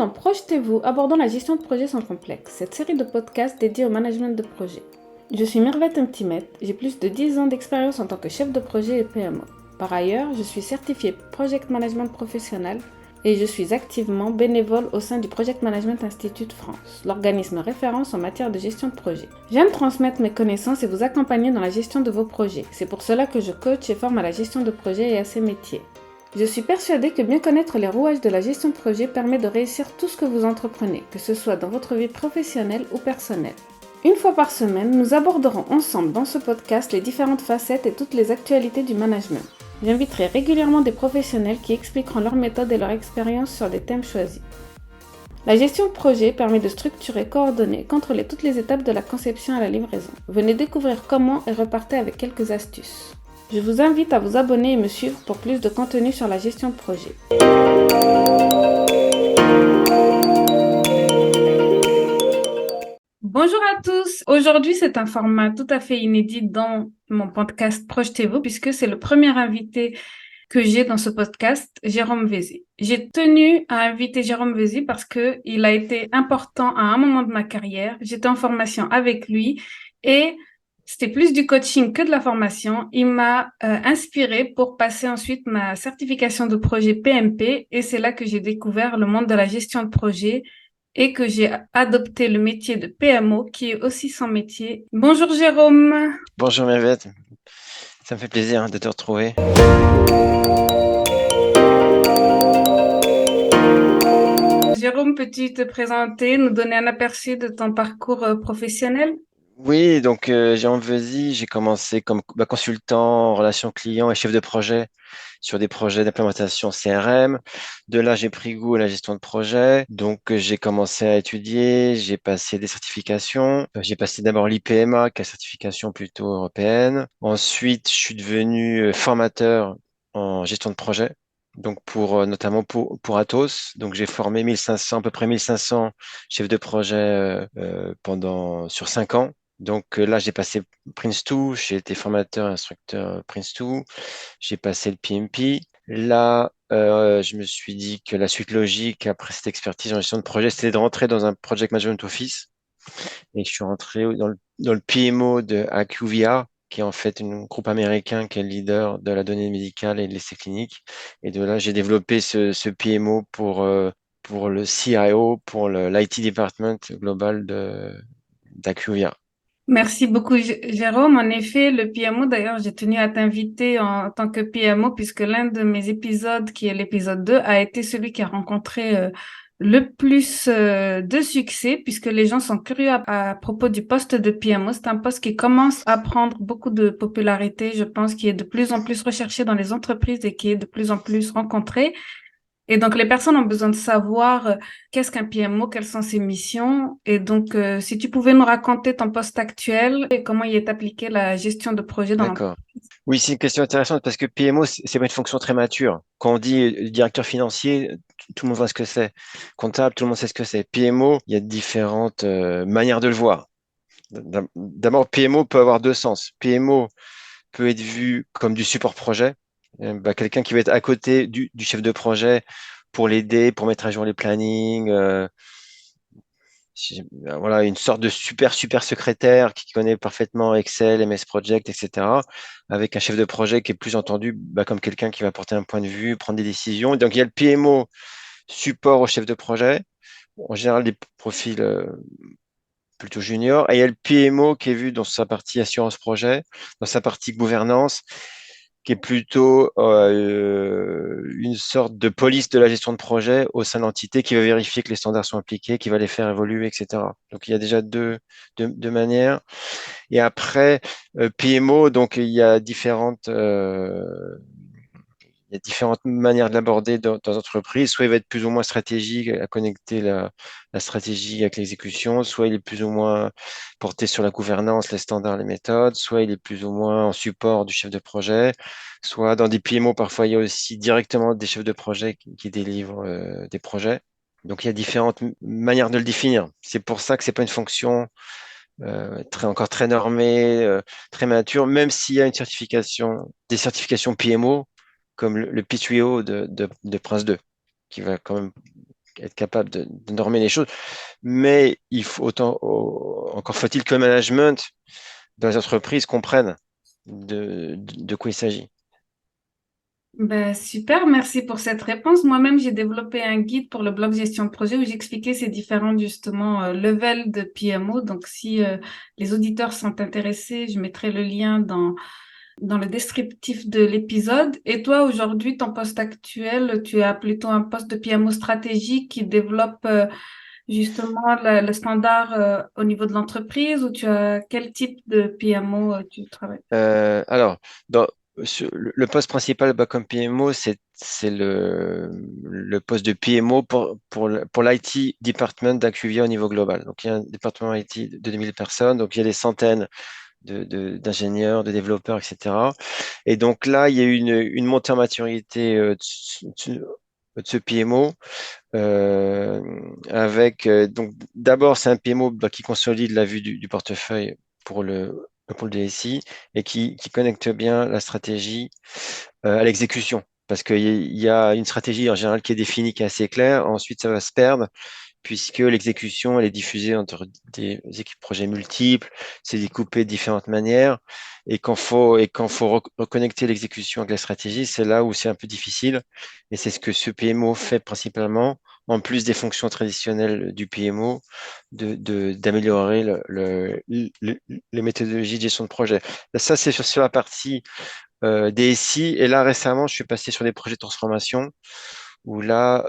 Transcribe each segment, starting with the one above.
dans Projetez-vous, abordons la gestion de projet sans complexe, cette série de podcasts dédiée au management de projet. Je suis Mervette Mtimet, j'ai plus de 10 ans d'expérience en tant que chef de projet et PMO. Par ailleurs, je suis certifiée Project Management Professionnel et je suis activement bénévole au sein du Project Management Institute France, l'organisme référence en matière de gestion de projet. J'aime transmettre mes connaissances et vous accompagner dans la gestion de vos projets. C'est pour cela que je coach et forme à la gestion de projet et à ses métiers. Je suis persuadée que bien connaître les rouages de la gestion de projet permet de réussir tout ce que vous entreprenez, que ce soit dans votre vie professionnelle ou personnelle. Une fois par semaine, nous aborderons ensemble dans ce podcast les différentes facettes et toutes les actualités du management. J'inviterai régulièrement des professionnels qui expliqueront leurs méthodes et leur expérience sur des thèmes choisis. La gestion de projet permet de structurer, coordonner, contrôler toutes les étapes de la conception à la livraison. Venez découvrir comment et repartez avec quelques astuces. Je vous invite à vous abonner et me suivre pour plus de contenu sur la gestion de projet. Bonjour à tous. Aujourd'hui, c'est un format tout à fait inédit dans mon podcast Projetez-vous puisque c'est le premier invité que j'ai dans ce podcast, Jérôme Vézy. J'ai tenu à inviter Jérôme Vézy parce que il a été important à un moment de ma carrière. J'étais en formation avec lui et c'était plus du coaching que de la formation. Il m'a inspiré pour passer ensuite ma certification de projet PMP et c'est là que j'ai découvert le monde de la gestion de projet et que j'ai adopté le métier de PMO qui est aussi son métier. Bonjour Jérôme. Bonjour Mervette, ça me fait plaisir de te retrouver. Jérôme, peux-tu te présenter, nous donner un aperçu de ton parcours professionnel? Oui, donc Jérôme Vezy, j'ai commencé comme consultant en relations clients et chef de projet sur des projets d'implémentation CRM. De là, j'ai pris goût à la gestion de projet. Donc, j'ai commencé à étudier, j'ai passé des certifications. J'ai passé d'abord l'IPMA, qui est une certification plutôt européenne. Ensuite, je suis devenu formateur en gestion de projet. Donc, notamment pour Atos. Donc, j'ai formé 1500, à peu près 1500 chefs de projet sur 5 ans. Donc là, j'ai passé Prince2, j'ai été formateur et instructeur Prince2, j'ai passé le PMP. Là, je me suis dit que la suite logique après cette expertise en gestion de projet, c'était de rentrer dans un Project Management Office. Et je suis rentré dans le PMO de IQVIA, qui est en fait un groupe américain qui est le leader de la donnée médicale et de l'essai clinique. Et de là, j'ai développé ce PMO pour le CIO, pour l'IT Department global d'IQVIA. Merci beaucoup, Jérôme. En effet, le PMO, d'ailleurs, j'ai tenu à t'inviter en tant que PMO puisque l'un de mes épisodes, qui est l'épisode 2, a été celui qui a rencontré le plus de succès puisque les gens sont curieux à propos du poste de PMO. C'est un poste qui commence à prendre beaucoup de popularité, je pense, qui est de plus en plus recherché dans les entreprises et qui est de plus en plus rencontré. Et donc, les personnes ont besoin de savoir qu'est-ce qu'un PMO, quelles sont ses missions. Et donc, si tu pouvais nous raconter ton poste actuel et comment il est appliqué la gestion de projet dans l'entreprise. D'accord. Oui, c'est une question intéressante parce que PMO, c'est pas une fonction très mature. Quand on dit directeur financier, tout le monde voit ce que c'est. Comptable, tout le monde sait ce que c'est. PMO, il y a différentes manières de le voir. D'abord, PMO peut avoir deux sens. PMO peut être vu comme du support projet. Quelqu'un qui va être à côté du chef de projet pour l'aider, pour mettre à jour les plannings, voilà, une sorte de super secrétaire qui connaît parfaitement Excel, MS Project, etc., avec un chef de projet qui est plus entendu comme quelqu'un qui va apporter un point de vue, prendre des décisions. Donc, il y a le PMO support au chef de projet, en général des profils plutôt juniors, et il y a le PMO qui est vu dans sa partie assurance projet, dans sa partie gouvernance, qui est plutôt une sorte de police de la gestion de projet au sein de l'entité qui va vérifier que les standards sont appliqués, qui va les faire évoluer, etc. Donc il y a déjà deux manières. Et après, PMO, donc il y a différentes manières de l'aborder dans l'entreprise. Soit il va être plus ou moins stratégique, à connecter la stratégie avec l'exécution, soit il est plus ou moins porté sur la gouvernance, les standards, les méthodes, soit il est plus ou moins en support du chef de projet, soit dans des PMO, parfois il y a aussi directement des chefs de projet qui délivrent des projets. Donc il y a différentes manières de le définir. C'est pour ça que c'est pas une fonction encore très normée, très mature, même s'il y a des certifications PMO, comme le P3O de Prince 2, qui va quand même être capable de normer les choses. Mais il faut encore faut-il que le management dans les entreprises comprenne de quoi il s'agit. Ben, super, merci pour cette réponse. Moi-même, j'ai développé un guide pour le blog gestion de projet où j'expliquais ces différents justement levels de PMO. Donc, si les auditeurs sont intéressés, je mettrai le lien dans le descriptif de l'épisode. Et toi, aujourd'hui, ton poste actuel, tu as plutôt un poste de PMO stratégique qui développe justement le standard au niveau de l'entreprise ou tu as quel type de PMO tu travailles? Alors, dans, le poste principal comme PMO, c'est le poste de PMO pour l'IT department d'Acuvia au niveau global. Donc, il y a un département IT de 2000 personnes, donc il y a des centaines d'ingénieurs, de développeurs, etc. Et donc là, il y a eu une montée en maturité de ce PMO avec donc d'abord c'est un PMO qui consolide la vue du portefeuille pour pour le DSI et qui connecte bien la stratégie à l'exécution. Parce qu'il y a une stratégie en général qui est définie, qui est assez claire. Ensuite, ça va se perdre puisque l'exécution, elle est diffusée entre des équipes projets multiples, c'est découpé de différentes manières, et quand faut reconnecter l'exécution avec la stratégie, c'est là où c'est un peu difficile, et c'est ce que ce PMO fait principalement, en plus des fonctions traditionnelles du PMO, d'améliorer les méthodologies de gestion de projet. Ça, c'est sur la partie DSI, et là, récemment, je suis passé sur des projets de transformation, où là,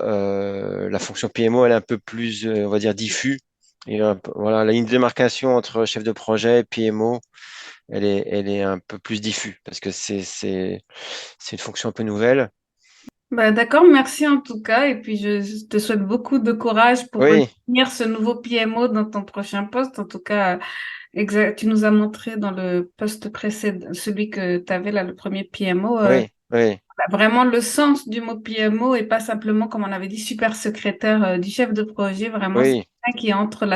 la fonction PMO, elle est un peu plus, on va dire, diffus. Et voilà, la ligne de démarcation entre chef de projet et PMO, elle est un peu plus diffuse parce que c'est une fonction un peu nouvelle. Bah, d'accord, merci en tout cas. Et puis, je te souhaite beaucoup de courage pour Oui, devenir ce nouveau PMO dans ton prochain poste. En tout cas, exact, tu nous as montré dans le poste précédent, celui que tu avais là, le premier PMO, oui, oui, vraiment le sens du mot PMO et pas simplement, comme on avait dit, super secrétaire du chef de projet. Vraiment, c'est oui, quelqu'un qui est entre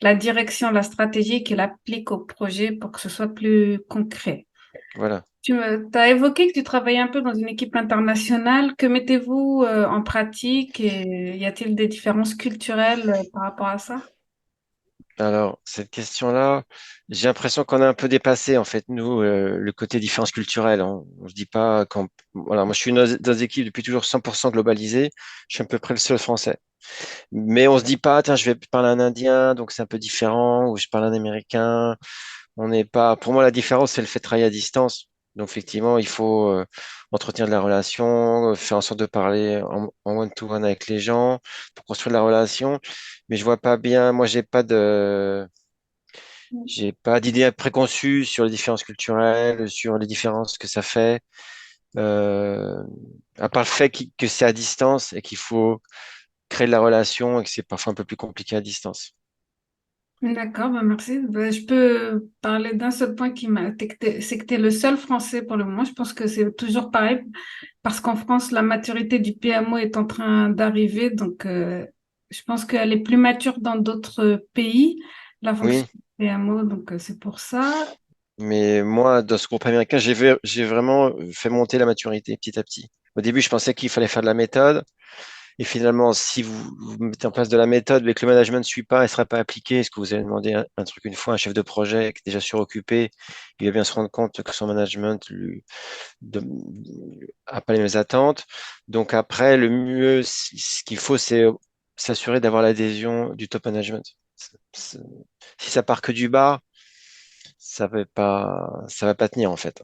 la direction, la stratégie et qui l'applique au projet pour que ce soit plus concret. voilà. Tu as évoqué que tu travaillais un peu dans une équipe internationale. Que mettez-vous en pratique et y a-t-il des différences culturelles par rapport à ça? Alors, cette question-là, j'ai l'impression qu'on a un peu dépassé, en fait, nous, le côté différence culturelle. On se dit pas quand, voilà, moi, je suis dans des équipes depuis toujours 100% globalisées. Je suis à peu près le seul français. Mais on se dit pas, tiens, je vais parler un Indien, donc c'est un peu différent, ou je parle un Américain. On n'est pas. Pour moi, la différence, c'est le fait de travailler à distance. Donc, effectivement, il faut entretenir de la relation, faire en sorte de parler en one-to-one avec les gens pour construire de la relation. Mais je vois pas bien. Moi, j'ai pas d'idée préconçue sur les différences culturelles, sur les différences que ça fait. Euh, à part le fait que c'est à distance et qu'il faut créer de la relation et que c'est parfois un peu plus compliqué à distance. D'accord, bah merci. Bah, je peux parler d'un seul point qui m'a, c'est que tu es le seul Français pour le moment. Je pense que c'est toujours pareil parce qu'en France, la maturité du PMO est en train d'arriver. Donc, je pense qu'elle est plus mature dans d'autres pays, la fonction Oui. PMO. Donc, c'est pour ça. Mais moi, dans ce groupe américain, j'ai vraiment fait monter la maturité petit à petit. Au début, je pensais qu'il fallait faire de la méthode. Et finalement, si vous mettez en place de la méthode, mais que le management ne suit pas, elle ne sera pas appliquée, est-ce que vous avez demandé un truc une fois, un chef de projet qui est déjà suroccupé, il va bien se rendre compte que son management de, a pas les mêmes attentes. Donc après, le mieux, ce qu'il faut, c'est s'assurer d'avoir l'adhésion du top management. C'est- Si ça part que du bas, ça va pas tenir en fait.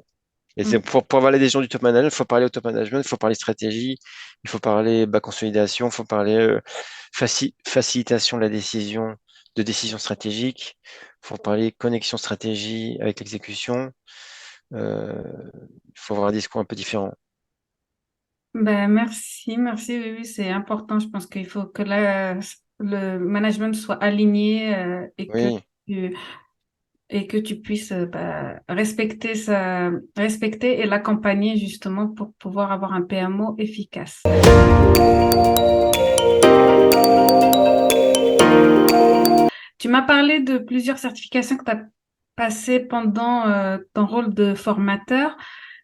Et c'est pour avoir l'adhésion du top management, il faut parler au top management, il faut parler stratégie, il faut parler consolidation, il faut parler facilitation de décision stratégique, il faut parler connexion stratégie avec l'exécution. Euh, il faut avoir un discours un peu différent. Ben, merci, merci. Oui, oui, c'est important. Je pense qu'il faut que le management soit aligné Oui, tu, et que tu puisses bah, respecter et l'accompagner justement pour pouvoir avoir un PMO efficace. Tu m'as parlé de plusieurs certifications que tu as passées pendant ton rôle de formateur.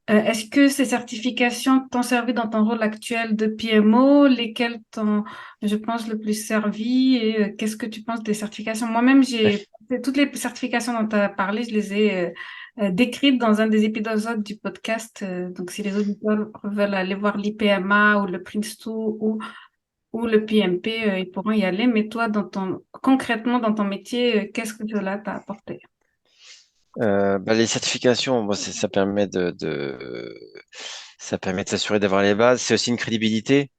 Est-ce que ces certifications t'ont servi dans ton rôle actuel de PMO? Lesquelles t'ont, je pense, le plus servi? Et qu'est-ce que tu penses des certifications? Moi-même, j'ai toutes les certifications dont tu as parlé, je les ai décrites dans un des épisodes du podcast. Donc, si les auditeurs veulent aller voir l'IPMA ou le Prince2 ou le PMP, ils pourront y aller. Mais toi, concrètement, dans ton métier, qu'est-ce que cela t'a apporté? Les certifications, bon, ça permet ça permet de s'assurer d'avoir les bases. C'est aussi une crédibilité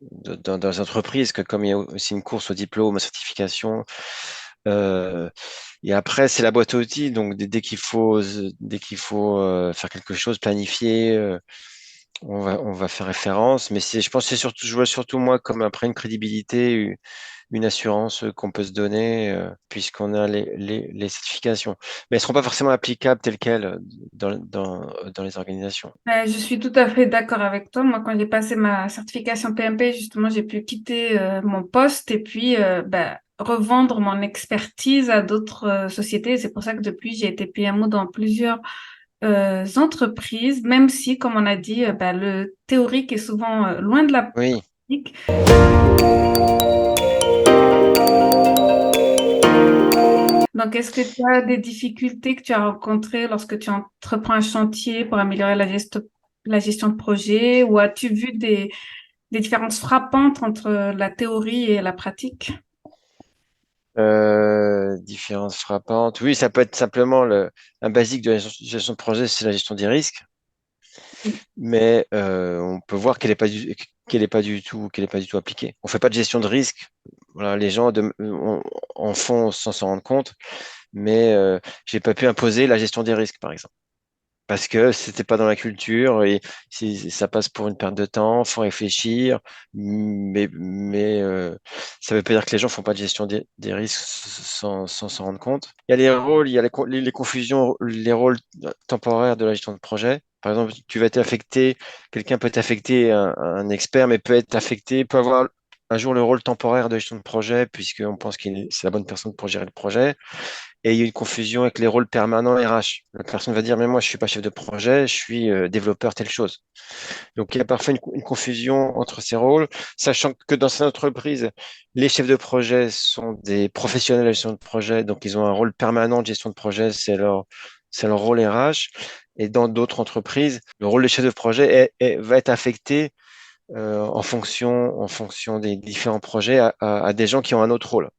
dans les entreprises, que comme il y a aussi une course au diplôme, aux certifications. euh, et après, c'est la boîte à outils. Donc, dès qu'il faut faire quelque chose, planifier, on va faire référence. Mais je pense que je vois surtout moi comme après une crédibilité, une assurance qu'on peut se donner puisqu'on a les certifications. Mais elles ne seront pas forcément applicables telles quelles dans les organisations. Je suis tout à fait d'accord avec toi. Moi, quand j'ai passé ma certification PMP, justement, j'ai pu quitter mon poste et puis revendre mon expertise à d'autres sociétés. C'est pour ça que depuis, j'ai été PMO dans plusieurs entreprises, même si, comme on a dit, le théorique est souvent loin de la Oui. pratique. Donc, est-ce que tu as des difficultés que tu as rencontrées lorsque tu entreprends un chantier pour améliorer la gestion de projet, ou as-tu vu des différences frappantes entre la théorie et la pratique? Différences frappantes. Oui, ça peut être simplement un basique de la gestion de projet, c'est la gestion des risques. Mais on peut voir qu'elle est pas du tout appliquée. On fait pas de gestion de risque. Voilà, les gens en font sans s'en rendre compte, mais j'ai pas pu imposer la gestion des risques, par exemple. Parce que c'était pas dans la culture et ça passe pour une perte de temps, faut réfléchir, mais ça veut pas dire que les gens font pas de gestion des risques sans s'en rendre compte. Il y a les rôles, il y a les confusions, les rôles temporaires de la gestion de projet. Par exemple, tu vas t'affecter, quelqu'un peut t'affecter, un expert, mais peut être affecté, peut avoir un jour le rôle temporaire de gestion de projet, puisqu'on pense que c'est la bonne personne pour gérer le projet. Et il y a une confusion avec les rôles permanents RH. La personne va dire, mais moi, je suis pas chef de projet, je suis développeur telle chose. Donc, il y a parfois une confusion entre ces rôles, sachant que dans cette entreprise, les chefs de projet sont des professionnels de gestion de projet, donc ils ont un rôle permanent de gestion de projet, c'est leur rôle RH. Et dans d'autres entreprises, le rôle de chef de projet va être affecté en fonction des différents projets à des gens qui ont un autre rôle.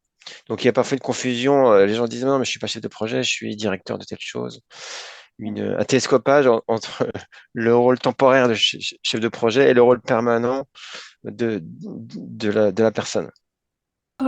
Donc il y a parfois une confusion. Les gens disent non, mais je suis pas chef de projet, je suis directeur de telle chose. Un télescopage entre le rôle temporaire de chef de projet et le rôle permanent de la personne.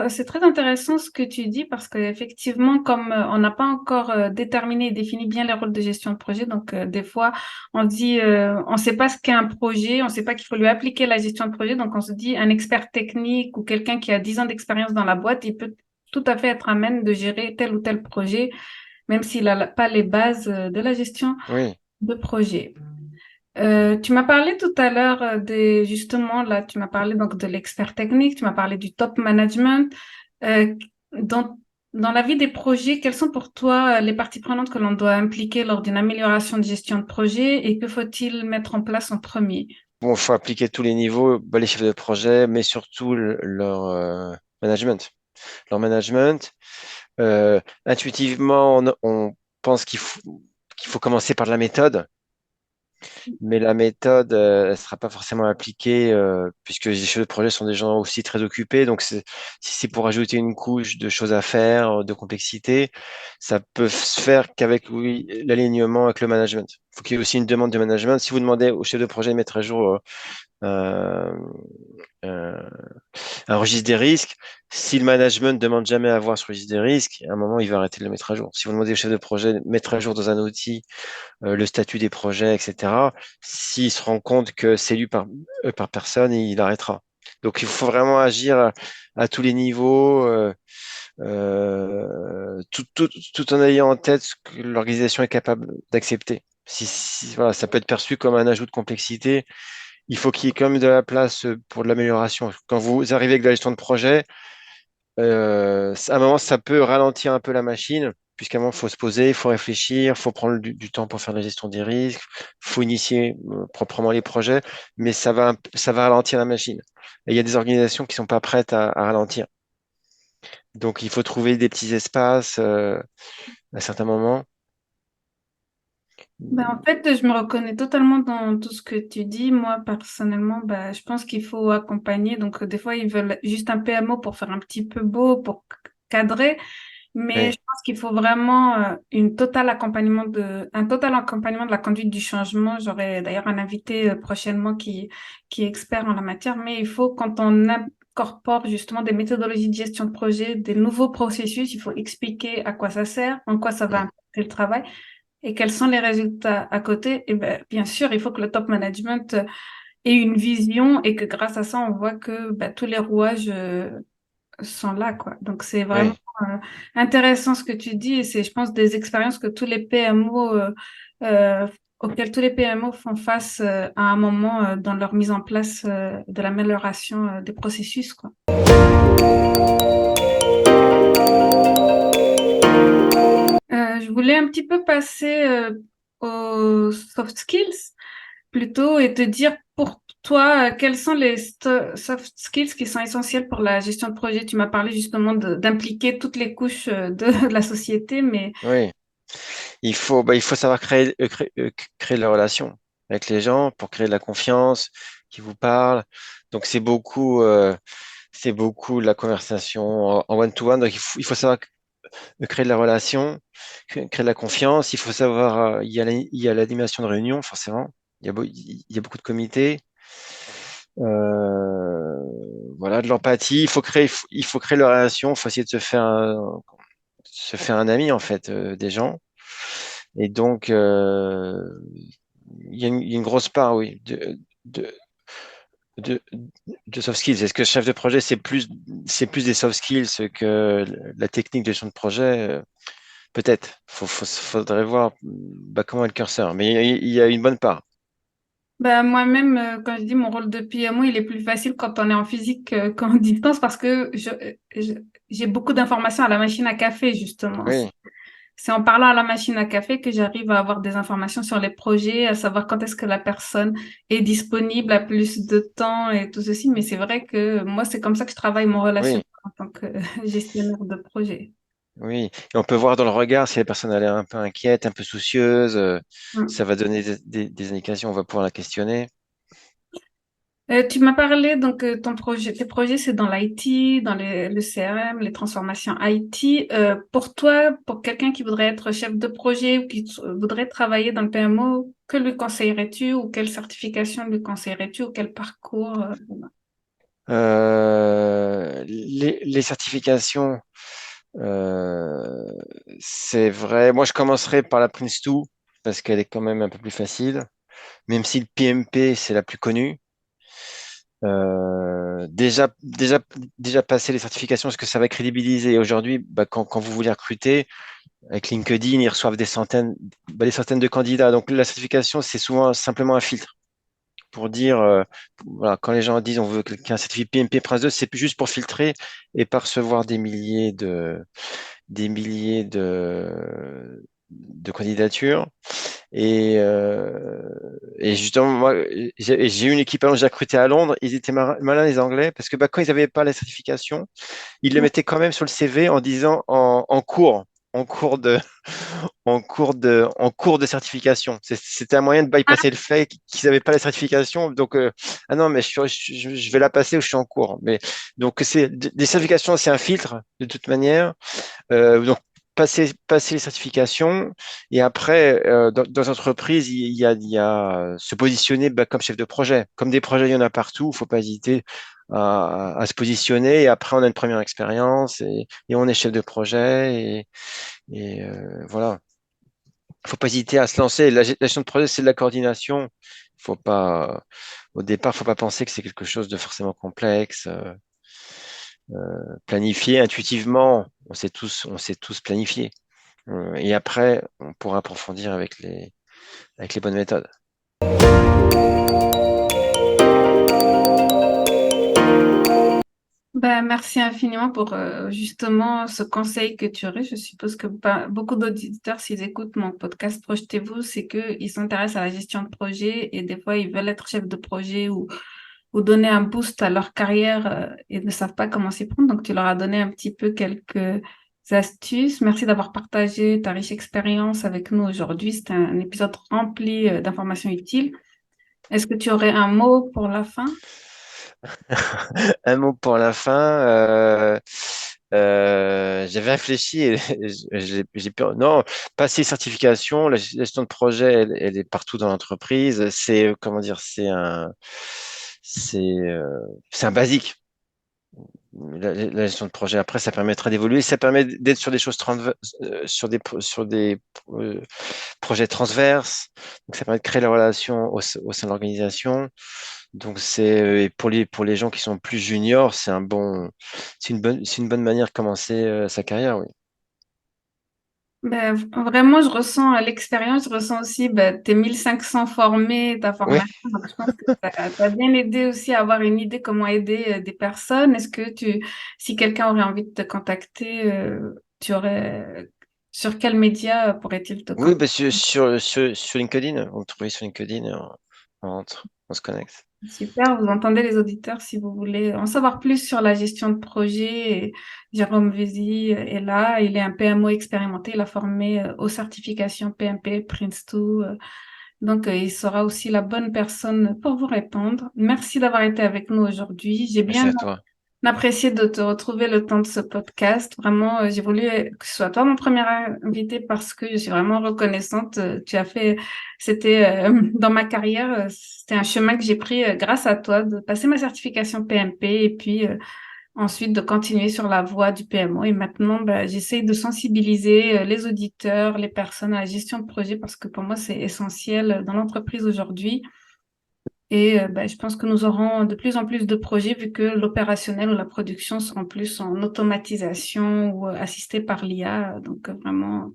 C'est très intéressant ce que tu dis parce qu'effectivement, comme on n'a pas encore déterminé et défini bien les rôles de gestion de projet, donc des fois on dit, on ne sait pas ce qu'est un projet, on ne sait pas qu'il faut lui appliquer la gestion de projet, donc on se dit un expert technique ou quelqu'un qui a 10 ans d'expérience dans la boîte, il peut tout à fait être à même de gérer tel ou tel projet, même s'il n'a pas les bases de la gestion Oui. de projet. Tu m'as parlé tout à l'heure justement, là, tu m'as parlé donc de l'expert technique, tu m'as parlé du top management. Euh, dans, dans la vie des projets, quelles sont pour toi les parties prenantes que l'on doit impliquer lors d'une amélioration de gestion de projet et que faut-il mettre en place en premier? Bon, il faut appliquer tous les niveaux, les chefs de projet, mais surtout leur management. Leur management, intuitivement, on pense qu'il faut commencer par de la méthode. Mais la méthode, elle ne sera pas forcément appliquée puisque les chefs de projet sont des gens aussi très occupés. Donc, si c'est pour ajouter une couche de choses à faire, de complexité, ça peut se faire qu'avec oui, l'alignement avec le management. Il faut qu'il y ait aussi une demande de management. Si vous demandez au chef de projet de mettre à jour euh, euh, un registre des risques, si le management ne demande jamais à voir ce registre des risques, à un moment, il va arrêter de le mettre à jour. Si vous demandez au chef de projet de mettre à jour dans un outil le statut des projets, etc. S'il se rend compte que c'est lu par personne, il arrêtera. Donc il faut vraiment agir à tous les niveaux, tout en ayant en tête ce que l'organisation est capable d'accepter. Voilà, ça peut être perçu comme un ajout de complexité. Il faut qu'il y ait quand même de la place pour de l'amélioration. Quand vous arrivez avec de la gestion de projet, à un moment, ça peut ralentir un peu la machine puisqu'à un moment, il faut se poser, il faut réfléchir, il faut prendre du temps pour faire la gestion des risques, il faut initier proprement les projets, mais ça va ralentir la machine. Et il y a des organisations qui sont pas prêtes à ralentir. Donc, il faut trouver des petits espaces à certains moments. Ben, en fait, je me reconnais totalement dans tout ce que tu dis. Moi, personnellement, ben, je pense qu'il faut accompagner. Donc, des fois, ils veulent juste un PMO pour faire un petit peu beau, pour cadrer. Mais je Oui, pense qu'il faut vraiment un total accompagnement de la conduite du changement. J'aurai d'ailleurs un invité prochainement qui est expert en la matière. Mais il faut, quand on incorpore justement des méthodologies de gestion de projet, des nouveaux processus, il faut expliquer à quoi ça sert, en quoi ça va oui, impacter le travail et quels sont les résultats à côté. Et ben, bien sûr, il faut que le top management ait une vision et que grâce à ça, on voit que ben, tous les rouages sont là, quoi. Donc, c'est vraiment oui. euh, intéressant ce que tu dis et c'est, je pense, des expériences que tous les PMO, euh, auxquelles tous les PMO font face à un moment dans leur mise en place de l'amélioration des processus, quoi. Je voulais un petit peu passer aux soft skills plutôt et te dire pour toi, quels sont les soft skills qui sont essentiels pour la gestion de projet? Tu m'as parlé justement d'impliquer toutes les couches de la société, mais Oui. Il faut savoir créer de la relation avec les gens pour créer de la confiance, qui vous parlent. Donc, c'est beaucoup la conversation en one-to-one. Donc, il faut savoir créer de la relation, créer de la confiance. Il faut savoir, il y a l'animation de réunion, forcément. Il y a beaucoup de comités. Euh, voilà, de l'empathie. Il faut créer la relation. Il faut essayer de se faire un ami, en fait, des gens. Et donc, il y a une grosse part, oui, de, de, de soft skills. Est-ce que chef de projet, c'est plus des soft skills que la technique de gestion de projet? Peut-être. Faudrait voir comment est le curseur. Mais il y a une bonne part. ben, moi-même, quand je dis mon rôle de PMO, il est plus facile quand on est en physique qu'en distance parce que j'ai beaucoup d'informations à la machine à café, justement. Oui, C'est en parlant à la machine à café que j'arrive à avoir des informations sur les projets, à savoir quand est-ce que la personne est disponible, à plus de temps et tout ceci. Mais c'est vrai que moi, c'est comme ça que je travaille mon relation oui, en tant que gestionnaire de projet. oui. Et on peut voir dans le regard si la personne a l'air un peu inquiète, un peu soucieuse. Ça Mm. va donner des indications. On va pouvoir la questionner. Tu m'as parlé donc tes projets c'est dans l'IT, le CRM, les transformations IT. Pour toi, pour quelqu'un qui voudrait être chef de projet ou voudrait travailler dans le PMO, que lui conseillerais-tu ou quelle certification lui conseillerais-tu ou quel parcours? Les certifications, euh, c'est vrai. Moi, je commencerai par la Prince2 parce qu'elle est quand même un peu plus facile, même si le PMP, c'est la plus connue. Déjà passer les certifications, parce que ça va crédibiliser. Et aujourd'hui, bah, quand vous voulez recruter, avec LinkedIn, ils reçoivent des centaines de candidats. Donc la certification, c'est souvent simplement un filtre pour dire, voilà, quand les gens disent on veut quelqu'un certifié PMP Prince 2, c'est juste pour filtrer et pas recevoir des milliers de candidatures. Et justement, moi, j'ai eu une équipe, j'ai recruté à Londres, ils étaient malins les Anglais, parce que bah, quand ils n'avaient pas la certification, ils le mettaient quand même sur le CV en disant en cours. En cours de, en cours de certification. C'était un moyen de bypasser le fait qu'ils n'avaient pas la certification. Donc, ah non, mais je vais la passer ou je suis en cours. Mais donc, des certifications, c'est un filtre de toute manière. Donc, passer les certifications et après, dans les entreprises, il y a se positionner bah, comme chef de projet. Comme des projets, il y en a partout, il ne faut pas hésiter à se positionner. Et après, on a une première expérience et on est chef de projet. Voilà. Il ne faut pas hésiter à se lancer. La gestion de projet, c'est de la coordination. Faut pas, au départ, il ne faut pas penser que c'est quelque chose de forcément complexe. Planifier intuitivement, on sait tous planifier. Et après, on pourra approfondir avec les bonnes méthodes. Ben, Ben, merci infiniment pour justement ce conseil que tu aurais. Je suppose que beaucoup d'auditeurs, s'ils écoutent mon podcast Projetez-vous, c'est qu'ils s'intéressent à la gestion de projet et des fois, ils veulent être chef de projet ou donner un boost à leur carrière et ne savent pas comment s'y prendre. Donc, tu leur as donné un petit peu quelques astuces. Merci d'avoir partagé ta riche expérience avec nous aujourd'hui. C'était un épisode rempli d'informations utiles. Est-ce que tu aurais un mot pour la fin? Un mot pour la fin. J'avais réfléchi et j'ai peur. Non, passer certification, la gestion de projet, elle est partout dans l'entreprise. C'est, comment dire, c'est, euh, c'est un basique. La gestion de projet. Après, ça permettra d'évoluer. Ça permet d'être sur des choses sur des projets transverses. Donc, ça permet de créer la relation au sein de l'organisation. Donc et pour les gens qui sont plus juniors, c'est une bonne manière de commencer sa carrière, oui. Ben, vraiment, je ressens l'expérience, je ressens aussi tes 1500 formés, ta Oui, formation. Donc, je pense que ça t'a bien aidé aussi à avoir une idée comment aider des personnes. Est-ce que si quelqu'un aurait envie de te contacter, sur quel média pourrait-il te oui, contacter? parce que sur LinkedIn, on me trouve sur LinkedIn, on rentre, on se connecte. Super, vous entendez les auditeurs si vous voulez en savoir plus sur la gestion de projet. Jérôme Vézy est là, il est un PMO expérimenté, il a formé aux certifications PMP, Prince2. Donc, il sera aussi la bonne personne pour vous répondre. Merci d'avoir été avec nous aujourd'hui. J'ai Merci bien à toi. apprécié de te retrouver le temps de ce podcast. Vraiment, j'ai voulu que ce soit toi mon premier invité parce que je suis vraiment reconnaissante. Tu as fait, c'était dans ma carrière, c'était un chemin que j'ai pris grâce à toi de passer ma certification PMP et puis ensuite de continuer sur la voie du PMO. Et maintenant, j'essaye de sensibiliser les auditeurs, les personnes à la gestion de projet parce que pour moi, c'est essentiel dans l'entreprise aujourd'hui. Et je pense que nous aurons de plus en plus de projets vu que l'opérationnel ou la production seront plus en automatisation ou assistés par l'IA. Donc vraiment,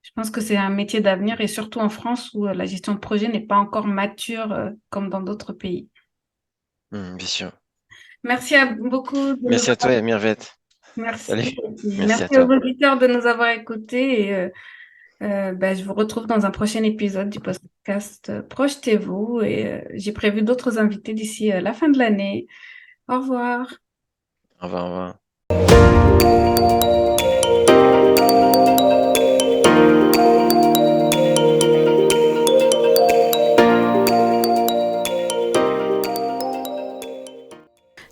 je pense que c'est un métier d'avenir et surtout en France où la gestion de projet n'est pas encore mature comme dans d'autres pays. Bien sûr. Merci à beaucoup de nous Merci à toi avoir... et Mirvet. Merci. Salut. Et puis, Merci à merci aux toi. auditeurs de nous avoir écoutés et je vous retrouve dans un prochain épisode du podcast Projetez-vous et j'ai prévu d'autres invités d'ici la fin de l'année. Au revoir. Au revoir, au revoir.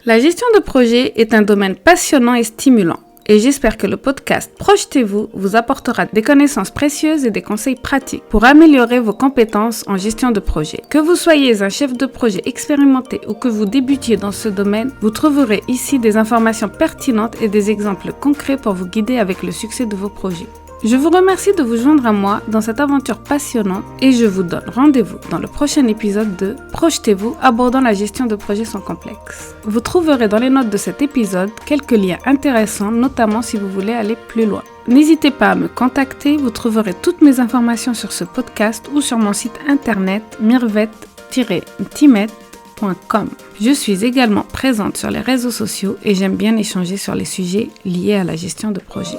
La gestion de projet est un domaine passionnant et stimulant. Et j'espère que le podcast Projetez-vous vous apportera des connaissances précieuses et des conseils pratiques pour améliorer vos compétences en gestion de projet. Que vous soyez un chef de projet expérimenté ou que vous débutiez dans ce domaine, vous trouverez ici des informations pertinentes et des exemples concrets pour vous guider avec le succès de vos projets. Je vous remercie de vous joindre à moi dans cette aventure passionnante et je vous donne rendez-vous dans le prochain épisode de Projetez-vous abordant la gestion de projets sans complexe. Vous trouverez dans les notes de cet épisode quelques liens intéressants, notamment si vous voulez aller plus loin. N'hésitez pas à me contacter, vous trouverez toutes mes informations sur ce podcast ou sur mon site internet mirvet-timet.com. Je suis également présente sur les réseaux sociaux et j'aime bien échanger sur les sujets liés à la gestion de projet.